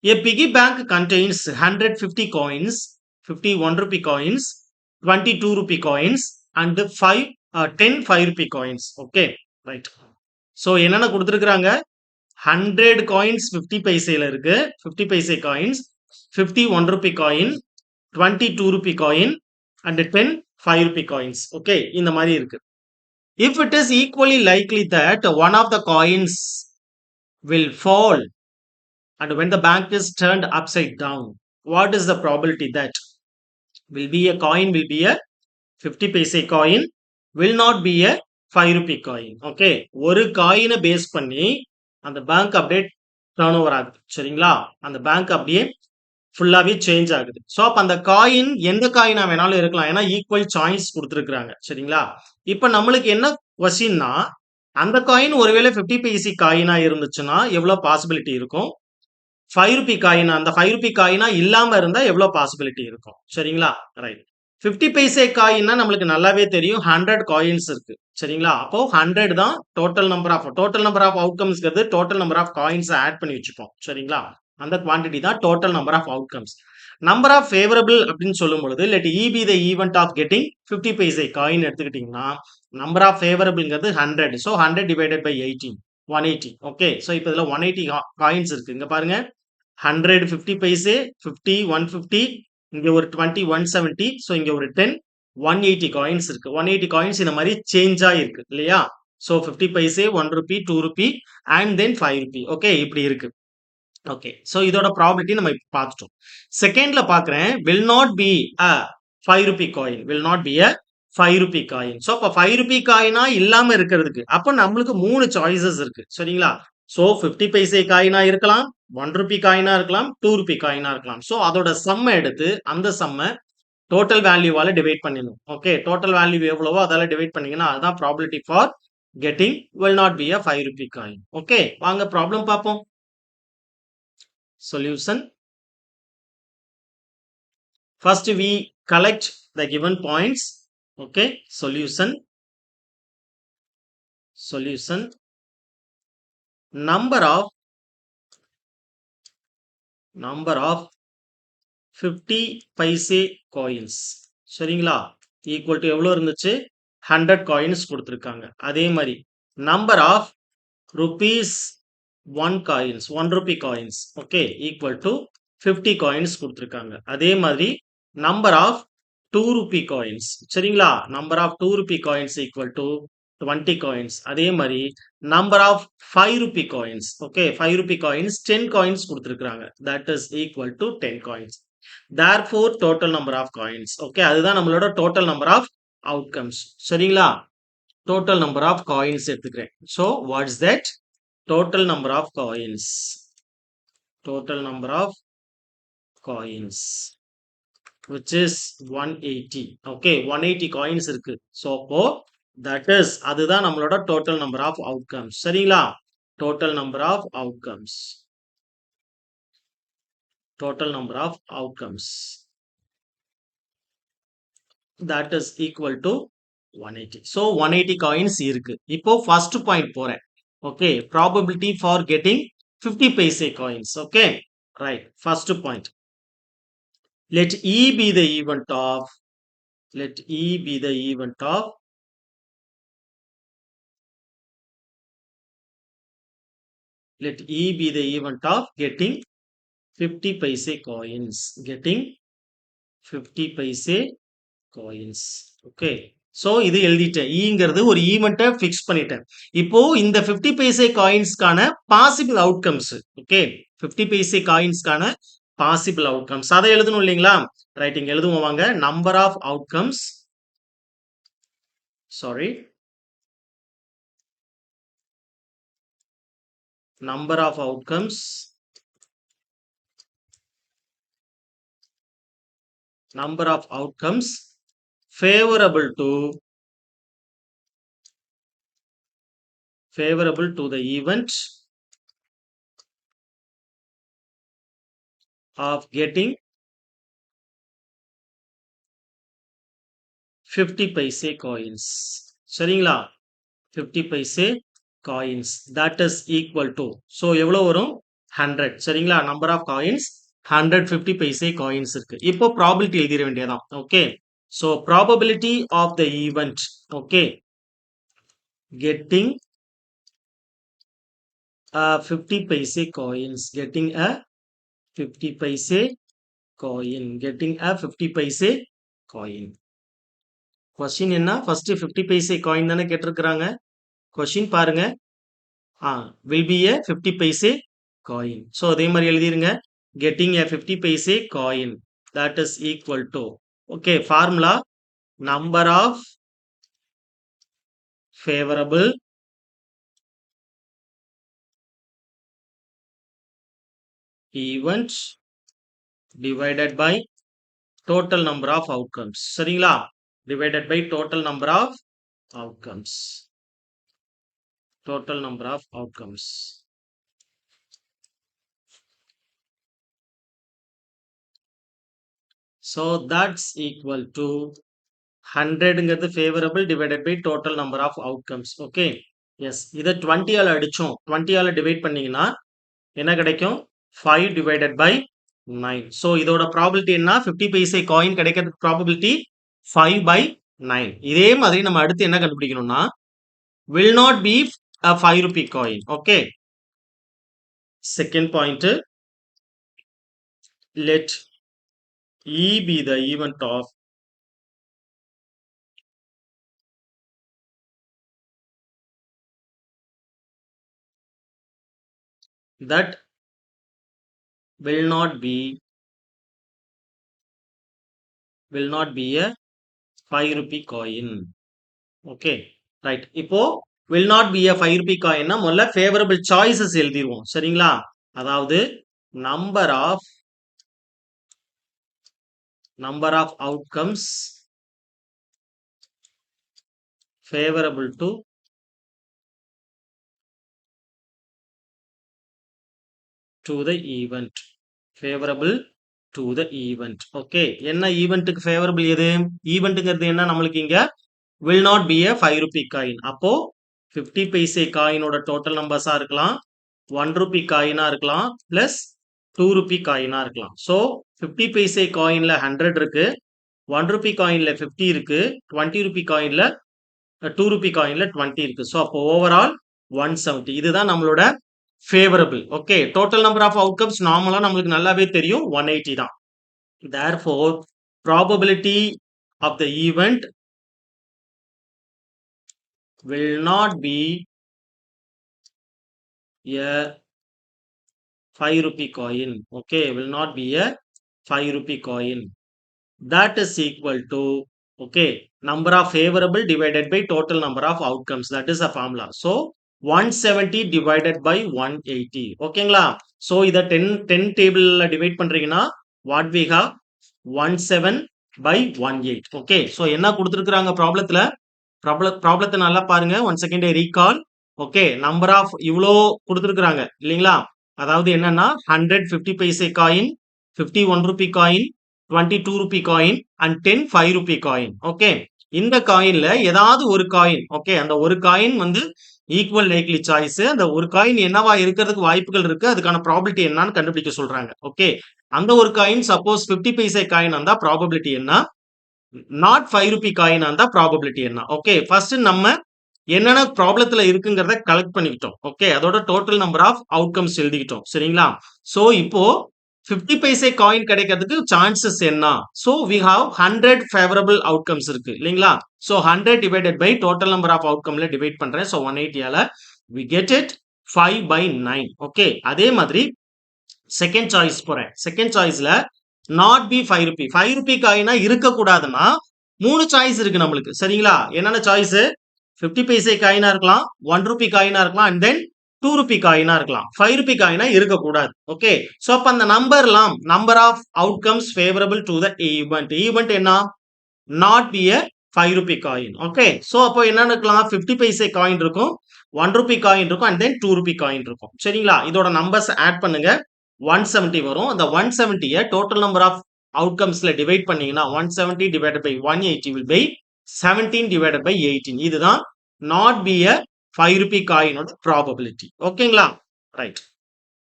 A piggy bank contains 150 coins, 50 1 rupee coins, 20 2 rupee coins, and 10 5 rupee coins. Okay, right. So என்னென்ன கொடுத்துருக்காங்க? 100 coins 50 பைசையில் இருக்கு, 50 பைசை coins, 50 1 rupee coin, 20 2 rupee coin, and 10 5 rupee coins. Okay, இந்த மாதிரி இருக்கு. If it is equally likely that one of the coins will fall and when the bank is turned upside down, what is the probability that will be a coin will be a 50 paise coin, will not be a 5 rupee coin. Okay, ஒரு காயினை base பண்ணி அந்த bank அப்படியே turn over ஆகுது. சரிங்களா? அந்த bank அப்படியே ஃபுல்லாவே சேஞ்ச் ஆகுது. ஸோ அப்போ அந்த காயின் எந்த காயினா வேணாலும் இருக்கலாம். ஏன்னா ஈக்குவல் சாய்ஸ் கொடுத்துருக்காங்க. சரிங்களா? இப்போ நம்மளுக்கு என்ன கொஸ்டின்னா, அந்த காயின் ஒருவேளை 50 பைசி காயினா இருந்துச்சுன்னா எவ்வளவு பாசிபிலிட்டி இருக்கும்? 5 ரூபி காயின், அந்த 5 ரூபி காயினா இல்லாம இருந்தா எவ்வளவு பாசிபிலிட்டி இருக்கும்? சரிங்களா? ரைட். 50 பைசே காயின்னா நம்மளுக்கு நல்லாவே தெரியும் 100 காயின்ஸ் இருக்கு. சரிங்களா? அப்போ 100 தான் டோட்டல் நம்பர் ஆஃப் அவுட்கம்ஸ்ங்கிறது total number of coins add பண்ணி வச்சுப்போம். சரிங்களா? அந்த குவான்டிட்டி தான் total number of outcomes. Number of favorable அப்படின்னு சொல்லும் பொழுது let E be the event of getting 50 paise coin எடுத்துக்கிட்டீங்கன்னா நம்பர் ஆஃப் ஃபேவரபிள்ங்கிறது 100. So 100 divided by 18, 180. Okay, so இப்போ இதுல 180 காயின்ஸ் இருக்கு. இங்க பாருங்க, 100 50 பைசே, 50 150, இங்க ஒரு 20 170, ஸோ இங்க ஒரு 10 180 காயின்ஸ் இருக்கு. 180 காயின்ஸ் இந்த மாதிரி சேஞ்ச் ஆயிருக்கு இல்லையா? So 50 paise, 1 Ruby, 2 Ruby, and then 5 Ruby. Okay, இப்படி இருக்கு. ஓகே, ஸோ இதோட ப்ராபபிலிட்டி நம்ம இப்போ பார்த்துட்டோம். செகண்ட்ல பார்க்குறேன், will not be a 5 rupee coin, will not be a 5 rupee coin. So அப்போ 5 rupee காயினா இல்லாம இருக்கிறதுக்கு அப்போ நம்மளுக்கு 3 சாய்ஸஸ் இருக்கு. சரிங்களா? ஸோ 50 பைசே காயினா இருக்கலாம், 1 rupee காயினா இருக்கலாம், 2 rupee காயினா இருக்கலாம். ஸோ அதோட சம்மை எடுத்து அந்த சம்மை டோட்டல் வேல்யூவால டிவைட் பண்ணிடணும். ஓகே, டோட்டல் வேல்யூ எவ்வளவோ அதால டிவைட் பண்ணீங்கன்னா அதுதான் probability for getting will not be a 5 rupee coin. Okay, வாங்க ப்ராப்ளம் பார்ப்போம். Solution. First we collect the given points. Okay, solution. Number of 50 paise coins. சரிங்களா? ஈக்குவல் டு எவ்வளோ இருந்துச்சு? 100 coins கொடுத்துருக்காங்க. அதே மாதிரி number of rupees 1 coins, 1 rupee coins. Okay, equal to 50 coins கொடுத்துருக்காங்க. அதே மாதிரி நம்பர் ஆஃப் 2 rupee coins. சரிங்களா? Number of 2 rupee coins equal to 20 coins. அதே மாதிரி number of 5 rupee coins. Okay, 5 rupee coins 10 coins கொடுத்துருக்காங்க. That is equal to 10 coins. therefore total number of coins. Okay, அதுதான் நம்மளோட total number of outcomes. சரிங்களா? Total number of coins எடுத்துக்கிறேன். So what is that? total number of coins, which is 180. okay, 180 coins இருக்கு. so அப்போ that is அதுதான் நம்மளோட total number of outcomes. சரிங்களா? total number of outcomes that is equal to 180. so 180 coins இருக்கு. இப்போ first point போறேன். okay, probability for getting 50 paise coins. okay, right. first point, let E be the event of getting 50 paise coins. okay, so இது எழுதிட்டேன். ஈங்கிறது ஒரு ஈவெண்ட்டை fix பண்ணிட்டேன். இப்போ இந்த 50 பைசே காயின்ஸ்க்கான பாசிபிள் அவுட்கம்ஸ். ஓகே, 50 பைசே காயின்ஸ்க்கான பாசிபிள் அவுட்கம்ஸ் அதை எழுதணும் இல்லைங்களா? ரைட், இங்க எழுதுவோம் வாங்க. Number of outcomes, favorable to the event of getting 50 paise coins. சரிங்களா? 50 paise coins that is equal to, so எவ்வளவு வரும்? 100 சரிங்களா? Number of coins 150 paise coins இருக்கு. இப்போ ப்ராபபிலிட்டி எழுதிட வேண்டியதான். Okay. So probability of the event okay getting a 50 paise coins getting a 50 paise coin getting a 50 paise coin question என்ன first 50 paise coin தானே கேட்டிருக்கிறாங்க கொஸ்டின் பாருங்க will be a 50 paise coin so அதே மாதிரி எழுதிருங்க getting a 50 paise coin that is equal to okay formula number of favorable events divided by total number of outcomes சரிங்களா divided by total number of outcomes total number of outcomes so that's equal to 100ங்கிறது favorable divided by total number of outcomes okay yes இதை 20 ஆல அடிச்சோம் 20 ஆல divide பண்ணீங்கன்னா என்ன கிடைக்கும் 5 divided by 9 so இதோட probability என்ன 50 paise coin கிடைக்கிறதுக்கு ப்ராபபிலிட்டி 5 by 9 இதே மாதிரி நம்ம அடுத்து என்ன கண்டுபிடிக்கணும்னா will not be a 5 rupee coin okay second point let E be the event of that will not be a 5 rupee coin okay right இப்போ will not be a 5 rupee coin னா முதல்ல favorable choices எழுதிடுவோம் சரிங்களா அதாவது number of outcomes favorable to the event favorable to the event okay என்ன ஈவென்ட்க்கு favorable எது ஈவென்ட்ங்கிறது என்ன நம்மளுக்கு இங்க will not be a 5 rupee coin அப்போ 50 பைசே காயினோட டோட்டல் நம்பர்ஸா இருக்கலாம் 1 rupee காயினா இருக்கலாம் plus 2 rupee காயினா இருக்கலாம் so 50 பைசே காயின்ல 100 இருக்கு 1 rupee காயின்ல 50 இருக்கு 20 rupee காயின்ல 2 rupee காயின்ல 20 இருக்கு so அப்போ ஓவரால் 170 இதுதான் நம்மளோட favorable okay total number of outcomes நார்மலா நம்மளுக்கு நல்லாவே தெரியும் 180 தான் therefore probability of the event will not be a 5 rupee coin okay will not be a 5 rupee coin that is equal to okay number of favorable divided by total number of outcomes that is a formula so 170 divided by 180 ஓகேங்களா so இத 10 டேபிள்ல divide பண்றீங்கன்னா what we have 17 by 18 okay so என்ன கொடுத்திருக்காங்க ப்ராப்ளத்தை நல்லா பாருங்க one second recall okay number of இவ்வளோ கொடுத்துருக்குறாங்க இல்லைங்களா அதாவது என்னன்னா 150 paise coin 51 rupee coin 22 rupee coin and 10 5 rupee coin okay இந்த காயின்ல ஏதாவது ஒரு காயின் ஓகே அந்த ஒரு காயின் வந்து ஈக்குவல் லைக்லி சாய்ஸ் அந்த ஒரு காயின் என்னவா இருக்கிறதுக்கு வாய்ப்புகள் இருக்கு அதுக்கான ப்ராபபிலிட்டி என்னன்னு கண்டுபிடிக்க சொல்றாங்க ஓகே அந்த ஒரு காயின் சப்போஸ் 50 பைசே காயின் இருந்தா ப்ராபபிலிட்டி என்ன நாட் 5 ரூபி காயின் இருந்தா ப்ராபபிலிட்டி என்ன ஓகே ஃபர்ஸ்ட் நம்ம என்னென்ன ப்ராப்ளத்துல இருக்குங்கிறத கலெக்ட் பண்ணிக்கிட்டோம் ஓகே அதோட டோட்டல் நம்பர் ஆஃப் அவுட்கம்ஸ் எழுதிக்கிட்டோம் சரிங்களா சோ இப்போ 50 பைசே காயின் கிடைக்கிறதுக்கு சான்சஸ் என்ன so we have 100 favorable outcomes இருக்கு இல்லைங்களா so 100 divided by total number of அவுட்கம்ல டிவைட் பண்றேன் சோ 180 ஆல we get it 5 by 9 okay அதே மாதிரி செகண்ட் சாய்ஸ் போறேன் செகண்ட் சாய்ஸ்ல நாட் பி 5 ரூபி 5 ரூபி காயினா இருக்க கூடாதுன்னா 3 சாய்ஸ் இருக்கு நம்மளுக்கு சரிங்களா என்னென்ன சாய்ஸ் 50 பைசே காயினா இருக்கலாம் 1 ரூபி காயினா இருக்கலாம் அண்ட் தென் 2 ரூபி காயினா இருக்கலாம் 5 ரூபி காயினா இருக்கக்கூடாது ஓகே சோ அப்ப அந்த number of outcomes favorable to the event என்ன not be a 5 rupee coin okay so அப்போ என்ன இருக்கலாம் 50 பைசே காயின் இருக்கும் 1 ரூபி காயின் இருக்கும் அண்ட் தென் 2 ரூபி காயின் இருக்கும் சரிங்களா இதோட நம்பர்ஸ் ஆட் பண்ணுங்க 170 வரும் அந்த 170 டோட்டல் நம்பர் ஆஃப் அவுட்கம்ஸ்ல டிவைட் பண்ணீங்கன்னா 170 divided by 180 will be 17 divided by 18 இதுதான் not be a 5 rupee coin probability ஓகேங்களா ரைட்